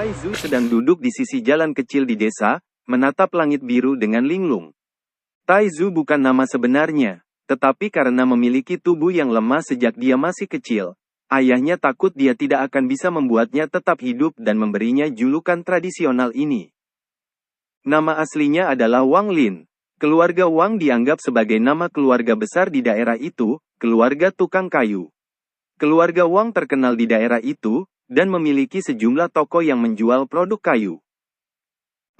Taizu sedang duduk di sisi jalan kecil di desa, menatap langit biru dengan linglung. Taizu bukan nama sebenarnya, tetapi karena memiliki tubuh yang lemah sejak dia masih kecil, ayahnya takut dia tidak akan bisa membuatnya tetap hidup dan memberinya julukan tradisional ini. Nama aslinya adalah Wang Lin. Keluarga Wang dianggap sebagai nama keluarga besar di daerah itu, keluarga tukang kayu. Keluarga Wang terkenal di daerah itu, dan memiliki sejumlah toko yang menjual produk kayu.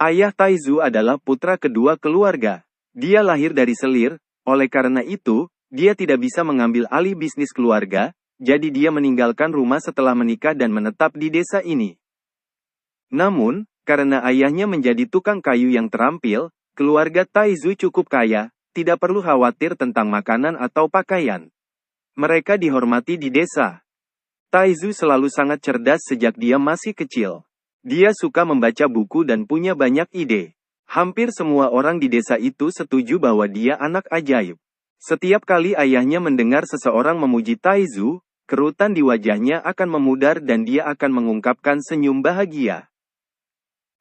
Ayah Taizu adalah putra kedua keluarga. Dia lahir dari selir, oleh karena itu, dia tidak bisa mengambil alih bisnis keluarga, jadi dia meninggalkan rumah setelah menikah dan menetap di desa ini. Namun, karena ayahnya menjadi tukang kayu yang terampil, keluarga Taizu cukup kaya, tidak perlu khawatir tentang makanan atau pakaian. Mereka dihormati di desa. Taizu selalu sangat cerdas sejak dia masih kecil. Dia suka membaca buku dan punya banyak ide. Hampir semua orang di desa itu setuju bahwa dia anak ajaib. Setiap kali ayahnya mendengar seseorang memuji Taizu, kerutan di wajahnya akan memudar dan dia akan mengungkapkan senyum bahagia.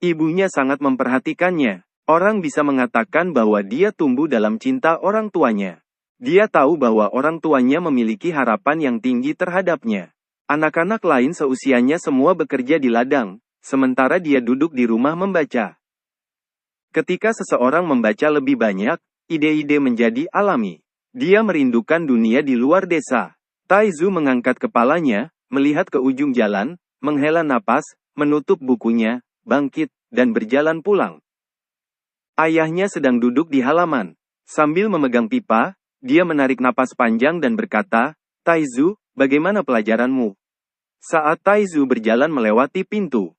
Ibunya sangat memperhatikannya. Orang bisa mengatakan bahwa dia tumbuh dalam cinta orang tuanya. Dia tahu bahwa orang tuanya memiliki harapan yang tinggi terhadapnya. Anak-anak lain seusianya semua bekerja di ladang, sementara dia duduk di rumah membaca. Ketika seseorang membaca lebih banyak, ide-ide menjadi alami. Dia merindukan dunia di luar desa. Taizu mengangkat kepalanya, melihat ke ujung jalan, menghela napas, menutup bukunya, bangkit, dan berjalan pulang. Ayahnya sedang duduk di halaman. Sambil memegang pipa, dia menarik napas panjang dan berkata, "Taizu, bagaimana pelajaranmu?" Saat Taizu berjalan melewati pintu,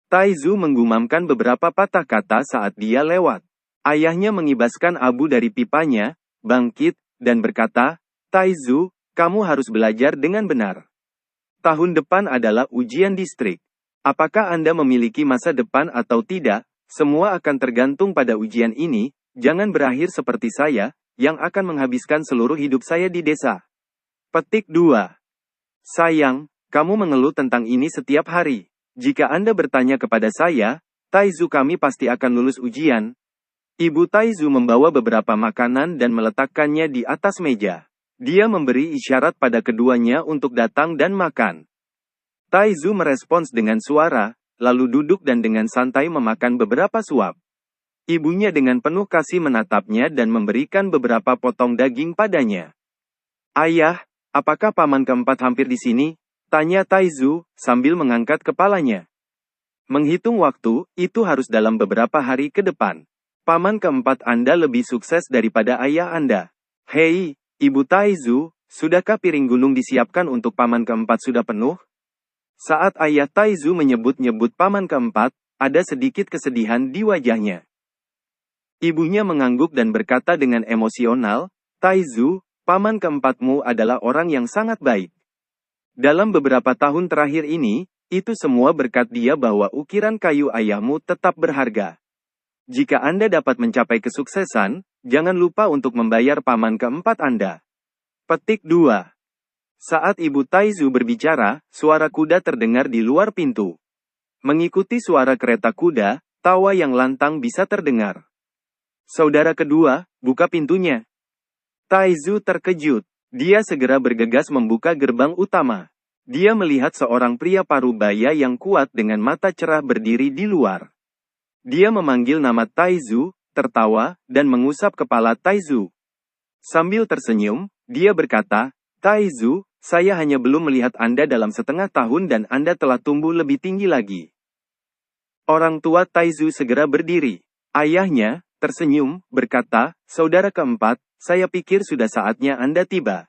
Taizu menggumamkan beberapa patah kata saat dia lewat. Ayahnya mengibaskan abu dari pipanya, bangkit, dan berkata, "Taizu, kamu harus belajar dengan benar. Tahun depan adalah ujian distrik. Apakah Anda memiliki masa depan atau tidak, semua akan tergantung pada ujian ini, jangan berakhir seperti saya, yang akan menghabiskan seluruh hidup saya di desa." Petik 2. Sayang, kamu mengeluh tentang ini setiap hari. Jika Anda bertanya kepada saya, Taizu, kami pasti akan lulus ujian. Ibu Taizu membawa beberapa makanan dan meletakkannya di atas meja. Dia memberi isyarat pada keduanya untuk datang dan makan. Taizu merespons dengan suara, lalu duduk dan dengan santai memakan beberapa suap. Ibunya dengan penuh kasih menatapnya dan memberikan beberapa potong daging padanya. "Ayah, apakah paman keempat hampir di sini?" tanya Taizu, sambil mengangkat kepalanya. "Menghitung waktu, itu harus dalam beberapa hari ke depan. Paman keempat Anda lebih sukses daripada ayah Anda." "Hei, Ibu Taizu, sudahkah piring gunung disiapkan untuk paman keempat sudah penuh?" Saat ayah Taizu menyebut-nyebut paman keempat, ada sedikit kesedihan di wajahnya. Ibunya mengangguk dan berkata dengan emosional, "Taizu, paman keempatmu adalah orang yang sangat baik. Dalam beberapa tahun terakhir ini, itu semua berkat dia bahwa ukiran kayu ayahmu tetap berharga. Jika Anda dapat mencapai kesuksesan, jangan lupa untuk membayar paman keempat Anda." Petik 2. Saat Ibu Taizu berbicara, suara kuda terdengar di luar pintu. Mengikuti suara kereta kuda, tawa yang lantang bisa terdengar. "Saudara kedua, buka pintunya." Taizu terkejut. Dia segera bergegas membuka gerbang utama. Dia melihat seorang pria parubaya yang kuat dengan mata cerah berdiri di luar. Dia memanggil nama Taizu, tertawa, dan mengusap kepala Taizu. Sambil tersenyum, dia berkata, "Taizu, saya hanya belum melihat Anda dalam setengah tahun dan Anda telah tumbuh lebih tinggi lagi." Orang tua Taizu segera berdiri. Ayahnya, tersenyum, berkata, "Saudara keempat, saya pikir sudah saatnya Anda tiba.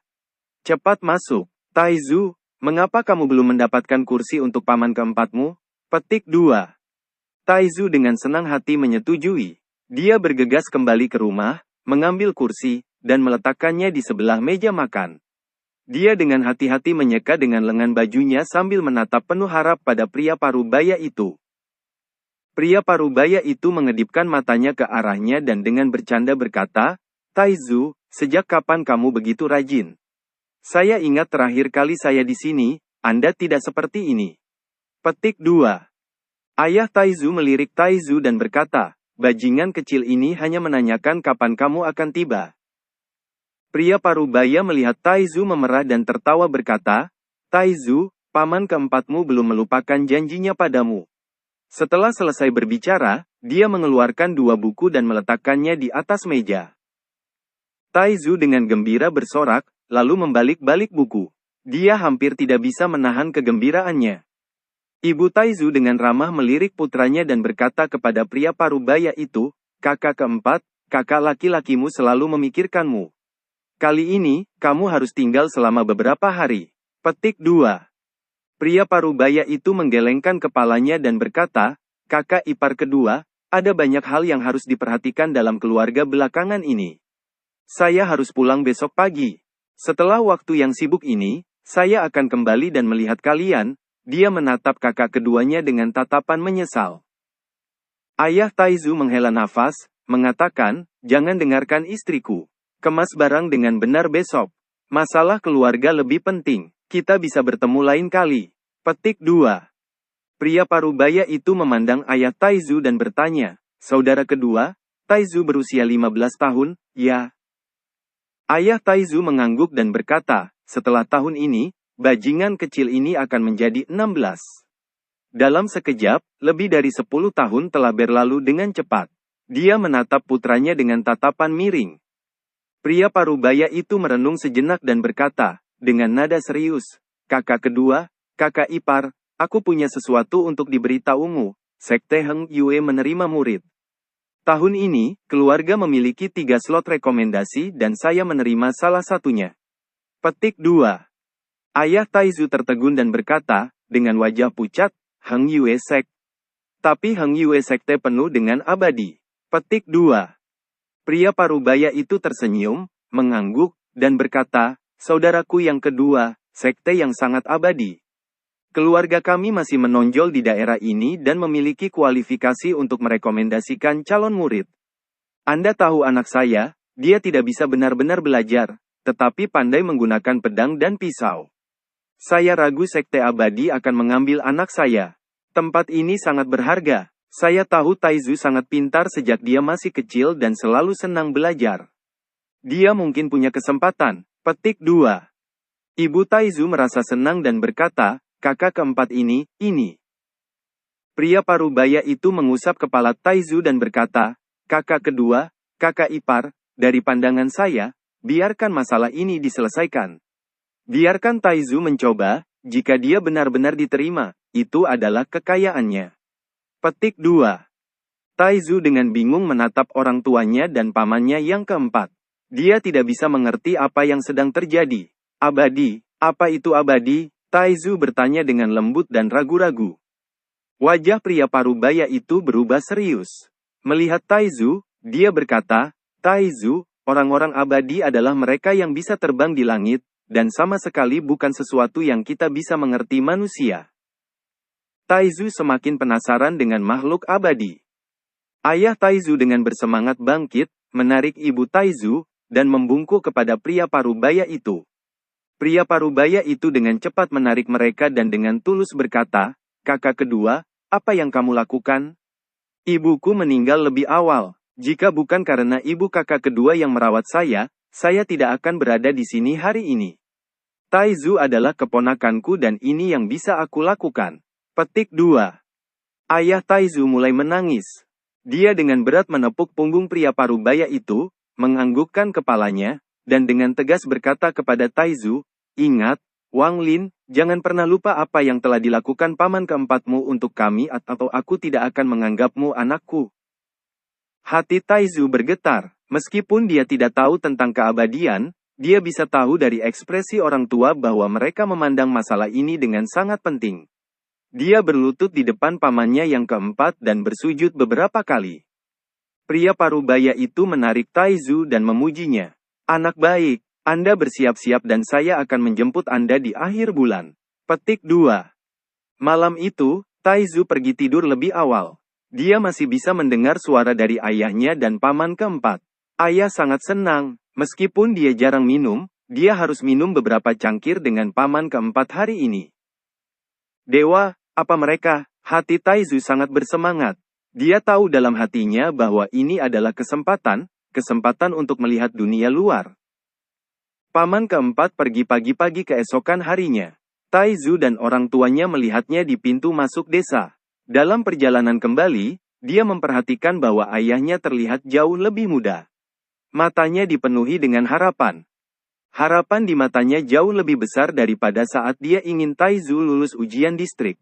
Cepat masuk." "Taizu, mengapa kamu belum mendapatkan kursi untuk paman keempatmu?" Petik 2. Taizu dengan senang hati menyetujui. Dia bergegas kembali ke rumah, mengambil kursi, dan meletakkannya di sebelah meja makan. Dia dengan hati-hati menyeka dengan lengan bajunya sambil menatap penuh harap pada pria parubaya itu. Pria parubaya itu mengedipkan matanya ke arahnya dan dengan bercanda berkata, "Taizu, sejak kapan kamu begitu rajin? Saya ingat terakhir kali saya di sini, Anda tidak seperti ini." Petik 2. Ayah Taizu melirik Taizu dan berkata, bajingan kecil ini hanya menanyakan kapan kamu akan tiba. Pria parubaya melihat Taizu memerah dan tertawa berkata, Taizu, paman keempatmu belum melupakan janjinya padamu. Setelah selesai berbicara, dia mengeluarkan 2 buku dan meletakkannya di atas meja. Taizu dengan gembira bersorak, lalu membalik-balik buku. Dia hampir tidak bisa menahan kegembiraannya. Ibu Taizu dengan ramah melirik putranya dan berkata kepada pria parubaya itu, kakak keempat, kakak laki-lakimu selalu memikirkanmu. Kali ini, kamu harus tinggal selama beberapa hari. Petik 2. Pria parubaya itu menggelengkan kepalanya dan berkata, kakak ipar kedua, ada banyak hal yang harus diperhatikan dalam keluarga belakangan ini. Saya harus pulang besok pagi. Setelah waktu yang sibuk ini, saya akan kembali dan melihat kalian. Dia menatap kakak keduanya dengan tatapan menyesal. Ayah Taizu menghela nafas, mengatakan, jangan dengarkan istriku. Kemas barang dengan benar besok. Masalah keluarga lebih penting. Kita bisa bertemu lain kali. Petik 2. Pria parubaya itu memandang ayah Taizu dan bertanya, saudara kedua, Taizu berusia 15 tahun, ya? Ayah Taizu mengangguk dan berkata, setelah tahun ini, bajingan kecil ini akan menjadi 16. Dalam sekejap, lebih dari 10 tahun telah berlalu dengan cepat. Dia menatap putranya dengan tatapan miring. Pria parubaya itu merenung sejenak dan berkata, dengan nada serius, kakak kedua, kakak ipar, aku punya sesuatu untuk diberitahumu. Sekte Heng Yue menerima murid. Tahun ini, keluarga memiliki 3 slot rekomendasi dan saya menerima salah satunya. Petik 2. Ayah Taizu tertegun dan berkata, dengan wajah pucat, Heng Yue Sek. Tapi Heng Yue Sekte penuh dengan abadi. Petik 2. Pria parubaya itu tersenyum, mengangguk, dan berkata, saudaraku yang kedua, sekte yang sangat abadi. Keluarga kami masih menonjol di daerah ini dan memiliki kualifikasi untuk merekomendasikan calon murid. Anda tahu anak saya, dia tidak bisa benar-benar belajar, tetapi pandai menggunakan pedang dan pisau. Saya ragu sekte abadi akan mengambil anak saya. Tempat ini sangat berharga. Saya tahu Taizu sangat pintar sejak dia masih kecil dan selalu senang belajar. Dia mungkin punya kesempatan. Petik 2. Ibu Taizu merasa senang dan berkata, kakak keempat ini. Pria parubaya itu mengusap kepala Taizu dan berkata, kakak kedua, kakak ipar, dari pandangan saya, biarkan masalah ini diselesaikan. Biarkan Taizu mencoba, jika dia benar-benar diterima, itu adalah kekayaannya. Petik 2. Taizu dengan bingung menatap orang tuanya dan pamannya yang keempat. Dia tidak bisa mengerti apa yang sedang terjadi. Abadi, apa itu abadi? Taizu bertanya dengan lembut dan ragu-ragu. Wajah pria parubaya itu berubah serius. Melihat Taizu, dia berkata, Taizu, orang-orang abadi adalah mereka yang bisa terbang di langit, dan sama sekali bukan sesuatu yang kita bisa mengerti manusia. Taizu semakin penasaran dengan makhluk abadi. Ayah Taizu dengan bersemangat bangkit, menarik ibu Taizu, dan membungkuk kepada pria parubaya itu. Pria parubaya itu dengan cepat menarik mereka dan dengan tulus berkata, kakak kedua, apa yang kamu lakukan? Ibuku meninggal lebih awal. Jika bukan karena ibu kakak kedua yang merawat saya tidak akan berada di sini hari ini. Taizu adalah keponakanku dan ini yang bisa aku lakukan. Petik 2. Ayah Taizu mulai menangis. Dia dengan berat menepuk punggung pria parubaya itu, menganggukkan kepalanya, dan dengan tegas berkata kepada Taizu, ingat, Wang Lin, jangan pernah lupa apa yang telah dilakukan paman keempatmu untuk kami atau aku tidak akan menganggapmu anakku. Hati Taizu bergetar, meskipun dia tidak tahu tentang keabadian, dia bisa tahu dari ekspresi orang tua bahwa mereka memandang masalah ini dengan sangat penting. Dia berlutut di depan pamannya yang keempat dan bersujud beberapa kali. Pria parubaya itu menarik Taizu dan memujinya. Anak baik, Anda bersiap-siap dan saya akan menjemput Anda di akhir bulan. Petik 2. Malam itu, Taizu pergi tidur lebih awal. Dia masih bisa mendengar suara dari ayahnya dan paman keempat. Ayah sangat senang, meskipun dia jarang minum, dia harus minum beberapa cangkir dengan paman keempat hari ini. Dewa, apa mereka? Hati Taizu sangat bersemangat. Dia tahu dalam hatinya bahwa ini adalah kesempatan untuk melihat dunia luar. Paman keempat pergi pagi-pagi keesokan harinya. Taizu dan orang tuanya melihatnya di pintu masuk desa. Dalam perjalanan kembali, dia memperhatikan bahwa ayahnya terlihat jauh lebih muda. Matanya dipenuhi dengan harapan. Harapan di matanya jauh lebih besar daripada saat dia ingin Taizu lulus ujian distrik.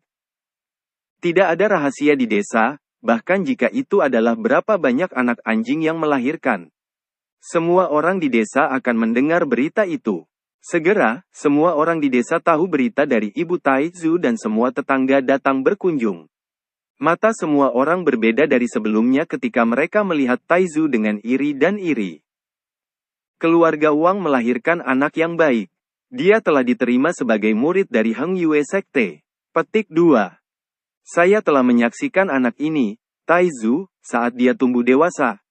Tidak ada rahasia di desa, bahkan jika itu adalah berapa banyak anak anjing yang melahirkan. Semua orang di desa akan mendengar berita itu. Segera, semua orang di desa tahu berita dari ibu Taizu dan semua tetangga datang berkunjung. Mata semua orang berbeda dari sebelumnya ketika mereka melihat Taizu dengan iri dan iri. Keluarga Wang melahirkan anak yang baik. Dia telah diterima sebagai murid dari Heng Yue Sekte. Petik 2. Saya telah menyaksikan anak ini, Taizu, saat dia tumbuh dewasa.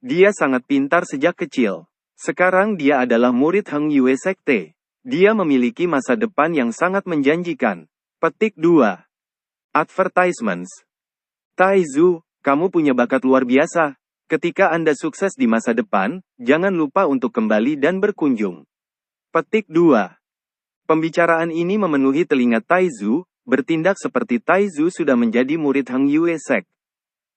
Dia sangat pintar sejak kecil. Sekarang dia adalah murid Heng Yue Sekte. Dia memiliki masa depan yang sangat menjanjikan. Petik 2. Advertisements. Taizu, kamu punya bakat luar biasa. Ketika Anda sukses di masa depan, jangan lupa untuk kembali dan berkunjung. Petik 2. Pembicaraan ini memenuhi telinga Taizu, bertindak seperti Taizu sudah menjadi murid Heng Yue Sek.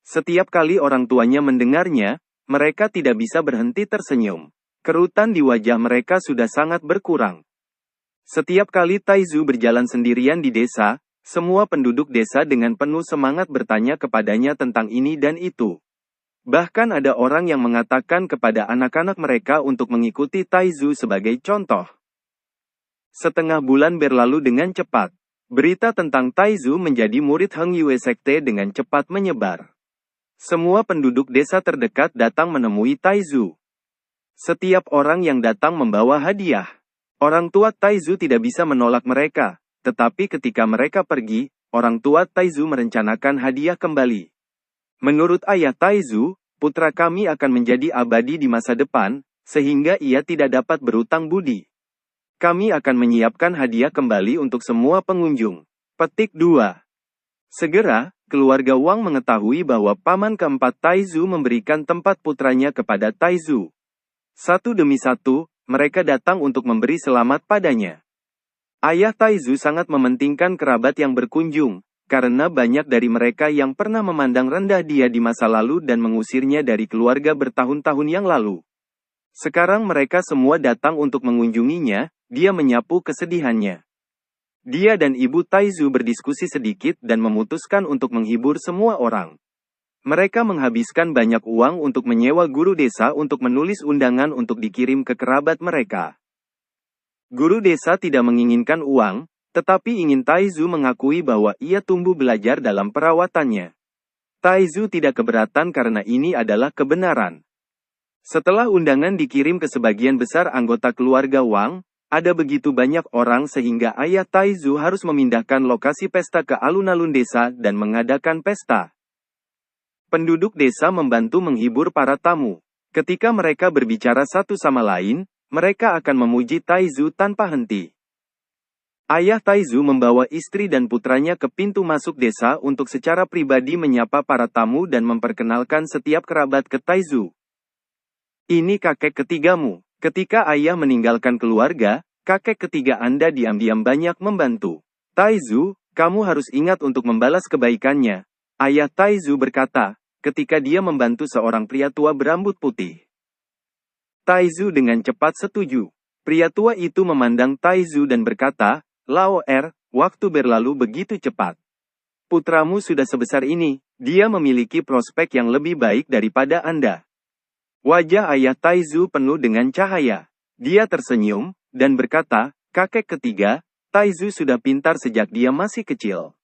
Setiap kali orang tuanya mendengarnya, mereka tidak bisa berhenti tersenyum. Kerutan di wajah mereka sudah sangat berkurang. Setiap kali Taizu berjalan sendirian di desa, semua penduduk desa dengan penuh semangat bertanya kepadanya tentang ini dan itu. Bahkan ada orang yang mengatakan kepada anak-anak mereka untuk mengikuti Taizu sebagai contoh. Setengah bulan berlalu dengan cepat. Berita tentang Taizu menjadi murid Heng Yue Sekte dengan cepat menyebar. Semua penduduk desa terdekat datang menemui Taizu. Setiap orang yang datang membawa hadiah. Orang tua Taizu tidak bisa menolak mereka, tetapi ketika mereka pergi, orang tua Taizu merencanakan hadiah kembali. Menurut ayah Taizu, putra kami akan menjadi abadi di masa depan, sehingga ia tidak dapat berutang budi. Kami akan menyiapkan hadiah kembali untuk semua pengunjung. Petik 2. Segera, keluarga Wang mengetahui bahwa paman keempat Taizu memberikan tempat putranya kepada Taizu. Satu demi satu, mereka datang untuk memberi selamat padanya. Ayah Taizu sangat mementingkan kerabat yang berkunjung, karena banyak dari mereka yang pernah memandang rendah dia di masa lalu dan mengusirnya dari keluarga bertahun-tahun yang lalu. Sekarang mereka semua datang untuk mengunjunginya, dia menyapu kesedihannya. Dia dan ibu Taizu berdiskusi sedikit dan memutuskan untuk menghibur semua orang. Mereka menghabiskan banyak uang untuk menyewa guru desa untuk menulis undangan untuk dikirim ke kerabat mereka. Guru desa tidak menginginkan uang, tetapi ingin Taizu mengakui bahwa ia tumbuh belajar dalam perawatannya. Taizu tidak keberatan karena ini adalah kebenaran. Setelah undangan dikirim ke sebagian besar anggota keluarga Wang, ada begitu banyak orang sehingga ayah Taizu harus memindahkan lokasi pesta ke alun-alun desa dan mengadakan pesta. Penduduk desa membantu menghibur para tamu. Ketika mereka berbicara satu sama lain, mereka akan memuji Taizu tanpa henti. Ayah Taizu membawa istri dan putranya ke pintu masuk desa untuk secara pribadi menyapa para tamu dan memperkenalkan setiap kerabat ke Taizu. Ini kakek ketigamu. Ketika ayah meninggalkan keluarga, kakek ketiga Anda diam-diam banyak membantu. Taizu, kamu harus ingat untuk membalas kebaikannya. Ayah Taizu berkata, ketika dia membantu seorang pria tua berambut putih. Taizu dengan cepat setuju. Pria tua itu memandang Taizu dan berkata, Lao waktu berlalu begitu cepat. Putramu sudah sebesar ini, dia memiliki prospek yang lebih baik daripada Anda. Wajah ayah Taizu penuh dengan cahaya. Dia tersenyum, dan berkata, kakek ketiga, Taizu sudah pintar sejak dia masih kecil.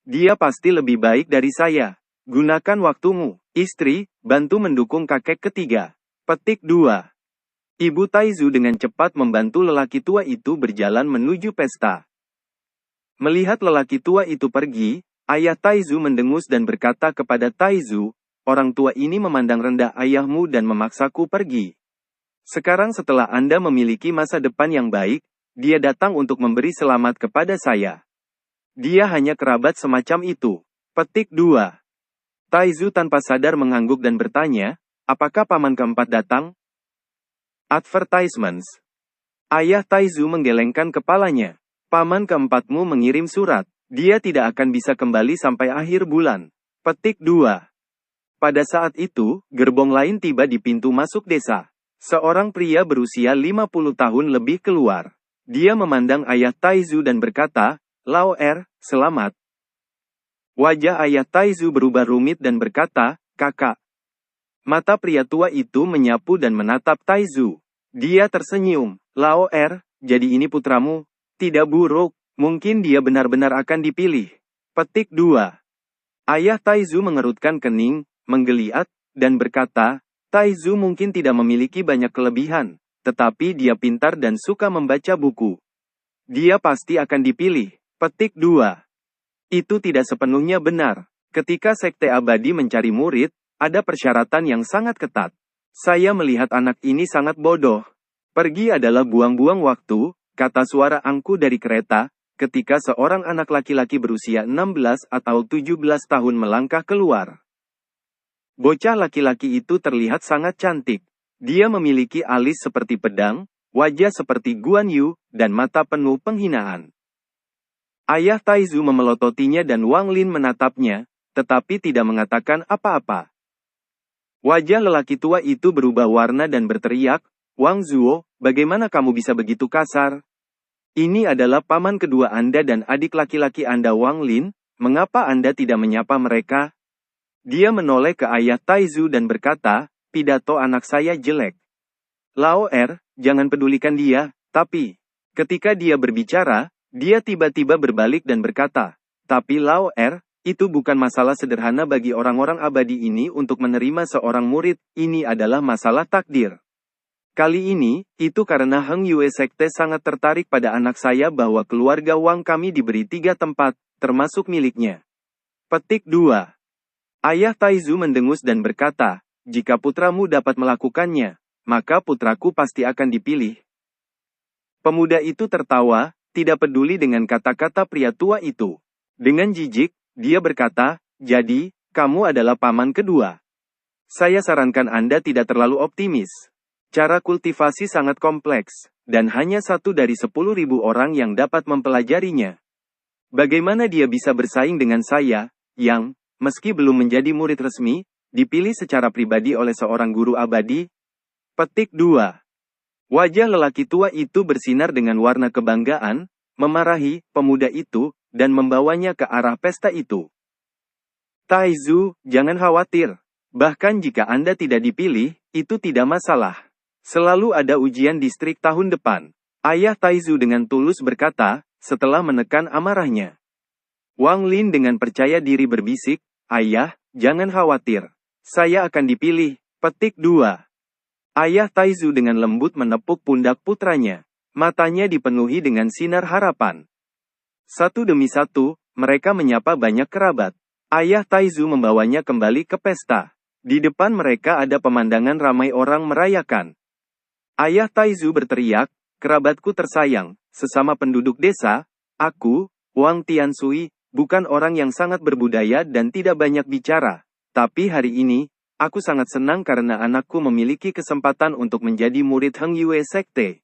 Dia pasti lebih baik dari saya. Gunakan waktumu, istri, bantu mendukung kakek ketiga. Petik 2. Ibu Taizu dengan cepat membantu lelaki tua itu berjalan menuju pesta. Melihat lelaki tua itu pergi, ayah Taizu mendengus dan berkata kepada Taizu, orang tua ini memandang rendah ayahmu dan memaksaku pergi. Sekarang setelah Anda memiliki masa depan yang baik, dia datang untuk memberi selamat kepada saya. Dia hanya kerabat semacam itu. Petik 2. Taizu tanpa sadar mengangguk dan bertanya, apakah paman keempat datang? Advertisements. Ayah Taizu menggelengkan kepalanya. Paman keempatmu mengirim surat. Dia tidak akan bisa kembali sampai akhir bulan. Petik 2. Pada saat itu, gerbong lain tiba di pintu masuk desa. Seorang pria berusia 50 tahun lebih keluar. Dia memandang ayah Taizu dan berkata, Lao selamat. Wajah ayah Taizu berubah rumit dan berkata, kakak. Mata pria tua itu menyapu dan menatap Taizu. Dia tersenyum. Lao jadi ini putramu? Tidak buruk, mungkin dia benar-benar akan dipilih. Petik 2. Ayah Taizu mengerutkan kening, menggeliat, dan berkata, Taizu mungkin tidak memiliki banyak kelebihan, tetapi dia pintar dan suka membaca buku. Dia pasti akan dipilih. Petik 2. Itu tidak sepenuhnya benar. Ketika Sekte Abadi mencari murid, ada persyaratan yang sangat ketat. Saya melihat anak ini sangat bodoh. Pergi adalah buang-buang waktu, kata suara angku dari kereta, ketika seorang anak laki-laki berusia 16 atau 17 tahun melangkah keluar. Bocah laki-laki itu terlihat sangat cantik. Dia memiliki alis seperti pedang, wajah seperti Guan Yu, dan mata penuh penghinaan. Ayah Taizu memelototinya dan Wang Lin menatapnya, tetapi tidak mengatakan apa-apa. Wajah lelaki tua itu berubah warna dan berteriak, Wang Zuo, bagaimana kamu bisa begitu kasar? Ini adalah paman kedua Anda dan adik laki-laki Anda Wang Lin, mengapa Anda tidak menyapa mereka? Dia menoleh ke ayah Taizu dan berkata, pidato anak saya jelek. Lao jangan pedulikan dia, tapi, ketika dia berbicara, dia tiba-tiba berbalik dan berkata, tapi Lao itu bukan masalah sederhana bagi orang-orang abadi ini untuk menerima seorang murid, ini adalah masalah takdir. Kali ini, itu karena Heng Yue Sekte sangat tertarik pada anak saya bahwa keluarga Wang kami diberi 3 tempat, termasuk miliknya. Petik 2. Ayah Taizu mendengus dan berkata, jika putramu dapat melakukannya, maka putraku pasti akan dipilih. Pemuda itu tertawa, tidak peduli dengan kata-kata pria tua itu. Dengan jijik, dia berkata, jadi, kamu adalah paman kedua. Saya sarankan Anda tidak terlalu optimis. Cara kultivasi sangat kompleks, dan hanya 1 dari 10.000 orang yang dapat mempelajarinya. Bagaimana dia bisa bersaing dengan saya, yang, meski belum menjadi murid resmi, dipilih secara pribadi oleh seorang guru abadi? Petik 2. Wajah lelaki tua itu bersinar dengan warna kebanggaan, memarahi pemuda itu, dan membawanya ke arah pesta itu. Taizu, jangan khawatir. Bahkan jika Anda tidak dipilih, itu tidak masalah. Selalu ada ujian distrik tahun depan. Ayah Taizu dengan tulus berkata, setelah menekan amarahnya. Wang Lin dengan percaya diri berbisik, ayah, jangan khawatir. Saya akan dipilih. Petik 2. Ayah Taizu dengan lembut menepuk pundak putranya. Matanya dipenuhi dengan sinar harapan. Satu demi satu, mereka menyapa banyak kerabat. Ayah Taizu membawanya kembali ke pesta. Di depan mereka ada pemandangan ramai orang merayakan. Ayah Taizu berteriak, kerabatku tersayang, sesama penduduk desa, aku, Wang Tiansui, bukan orang yang sangat berbudaya dan tidak banyak bicara. Tapi hari ini, aku sangat senang karena anakku memiliki kesempatan untuk menjadi murid Heng Yue Sekte.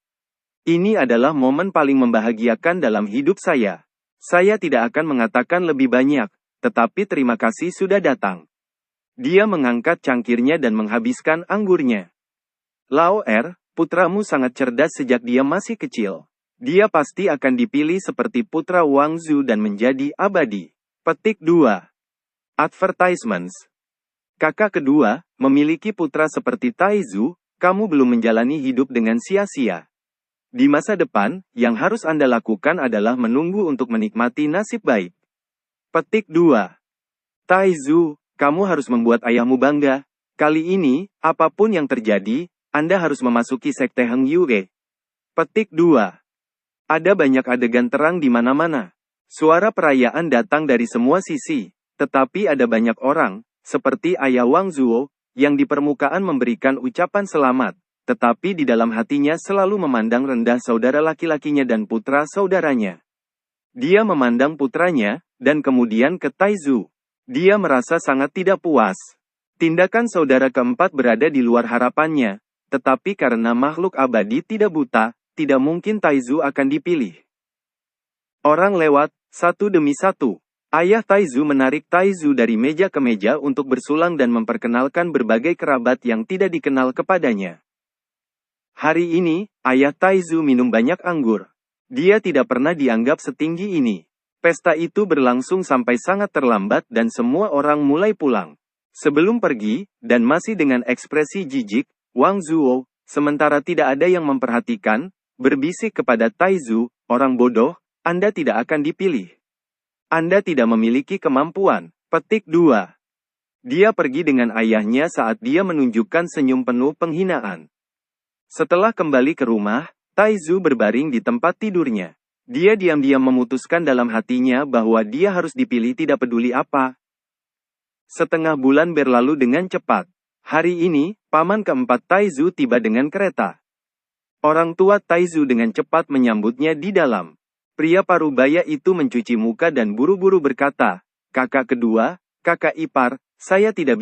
Ini adalah momen paling membahagiakan dalam hidup saya. Saya tidak akan mengatakan lebih banyak, tetapi terima kasih sudah datang. Dia mengangkat cangkirnya dan menghabiskan anggurnya. Lao putramu sangat cerdas sejak dia masih kecil. Dia pasti akan dipilih seperti putra Wang Zu dan menjadi abadi. Petik 2. Advertisements. Kakak kedua, memiliki putra seperti Taizu, kamu belum menjalani hidup dengan sia-sia. Di masa depan, yang harus Anda lakukan adalah menunggu untuk menikmati nasib baik. Petik 2. Taizu, kamu harus membuat ayahmu bangga. Kali ini, apapun yang terjadi, Anda harus memasuki Sekte Heng Yue. Petik 2. Ada banyak adegan terang di mana-mana. Suara perayaan datang dari semua sisi, tetapi ada banyak orang, seperti ayah Wang Zuo, yang di permukaan memberikan ucapan selamat, tetapi di dalam hatinya selalu memandang rendah saudara laki-lakinya dan putra saudaranya. Dia memandang putranya, dan kemudian ke Taizu. Dia merasa sangat tidak puas. Tindakan saudara keempat berada di luar harapannya, tetapi karena makhluk abadi tidak buta, tidak mungkin Taizu akan dipilih. Orang lewat, satu demi satu. Ayah Taizu menarik Taizu dari meja ke meja untuk bersulang dan memperkenalkan berbagai kerabat yang tidak dikenal kepadanya. Hari ini, ayah Taizu minum banyak anggur. Dia tidak pernah dianggap setinggi ini. Pesta itu berlangsung sampai sangat terlambat dan semua orang mulai pulang. Sebelum pergi, dan masih dengan ekspresi jijik, Wang Zuo, sementara tidak ada yang memperhatikan, berbisik kepada Taizu, orang bodoh, Anda tidak akan dipilih. Anda tidak memiliki kemampuan. Petik 2. Dia pergi dengan ayahnya saat dia menunjukkan senyum penuh penghinaan. Setelah kembali ke rumah, Taizu berbaring di tempat tidurnya. Dia diam-diam memutuskan dalam hatinya bahwa dia harus dipilih tidak peduli apa. Setengah bulan berlalu dengan cepat. Hari ini, paman keempat Taizu tiba dengan kereta. Orang tua Taizu dengan cepat menyambutnya di dalam. Pria parubaya itu mencuci muka dan buru-buru berkata, "Kakak kedua, kakak ipar, saya tidak bisa